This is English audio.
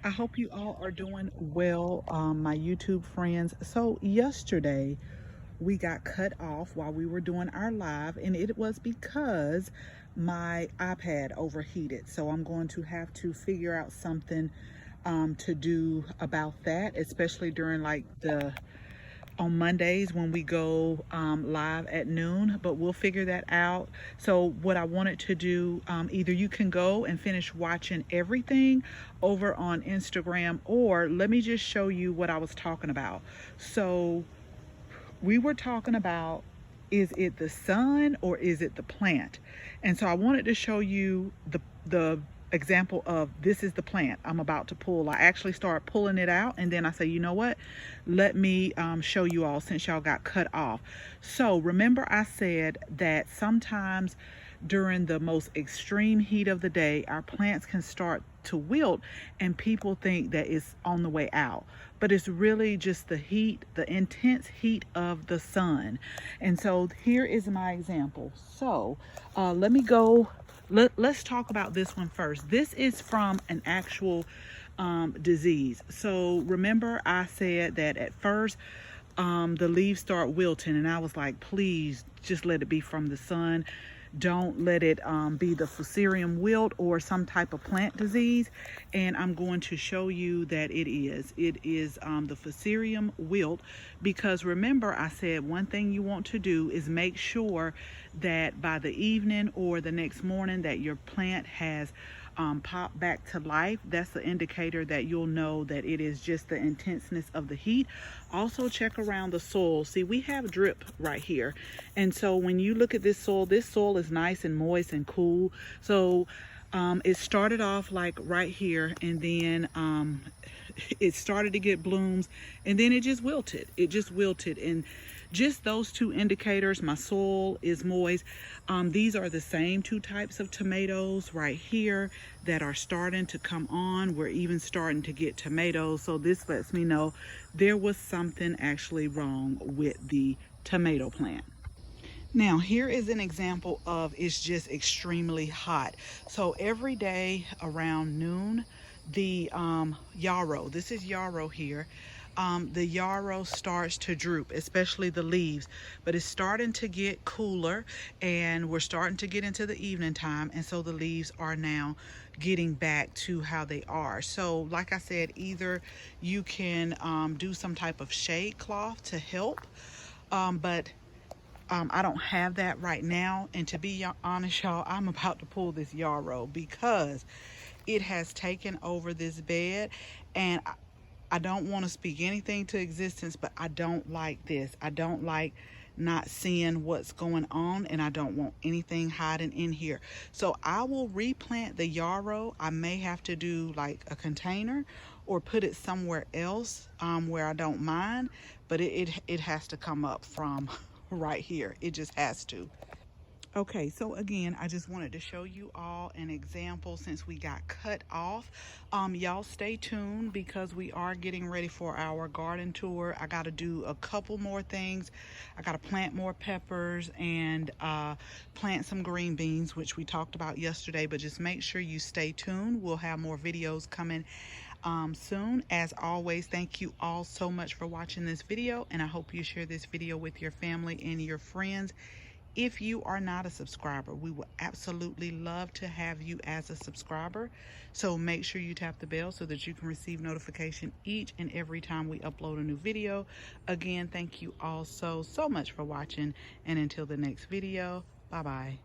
I hope you all are doing well, my YouTube friends. So yesterday we got cut off while we were doing our live, and it was because my iPad overheated. So I'm going to have to figure out something to do about that, especially during like on Mondays when we go live at noon, but we'll figure that out. So what I wanted to do, either you can go and finish watching everything over on Instagram, or let me just show you what I was talking about. So we were talking about, is it the sun or is it the plant? And so I wanted to show you the example of, this is the plant I'm about to pull. I actually start pulling it out, and then I say, you know what, let me show you all, since y'all got cut off. So remember I said that sometimes during the most extreme heat of the day, our plants can start to wilt, and people think that it's on the way out, but it's really just the heat, the intense heat of the sun. And so here is my example. So let me go. Let's talk about this one first. This is from an actual disease. So remember I said that at first the leaves start wilting, and I was like, please just let it be from the sun. Don't let it be the fusarium wilt or some type of plant disease. And I'm going to show you that it is the fusarium wilt, because remember I said one thing you want to do is make sure that by the evening or the next morning that your plant has popped back to life. That's the indicator that you'll know that it is just the intenseness of the heat. Also check around the soil. See, we have drip right here, and so when you look at this soil is nice and moist and cool. So it started off like right here, and then it started to get blooms, and then it just wilted. And just those two indicators, my soil is moist. These are the same two types of tomatoes right here that are starting to come on. We're even starting to get tomatoes. So this lets me know there was something actually wrong with the tomato plant. Now here is an example of, it's just extremely hot. So every day around noon, the yarrow, this is yarrow here, the yarrow starts to droop, especially the leaves. But it's starting to get cooler, and we're starting to get into the evening time, and so the leaves are now getting back to how they are. So like I said, either you can do some type of shade cloth to help, but I don't have that right now. And to be honest, y'all, I'm about to pull this yarrow because it has taken over this bed, and I don't want to speak anything to existence, but I don't like this. I don't like not seeing what's going on, and I don't want anything hiding in here. So I will replant the yarrow. I may have to do like a container or put it somewhere else where I don't mind, but it has to come up from right here. It just has to. Okay, so again, I just wanted to show you all an example since we got cut off. Y'all stay tuned because we are getting ready for our garden tour. I got to do a couple more things. I got to plant more peppers and plant some green beans, which we talked about yesterday, but just make sure you stay tuned. We'll have more videos coming soon. As always, thank you all so much for watching this video, and I hope you share this video with your family and your friends. If you are not a subscriber, we would absolutely love to have you as a subscriber. So make sure you tap the bell so that you can receive notification each and every time we upload a new video. Again, thank you all so much for watching, and until the next video, bye-bye.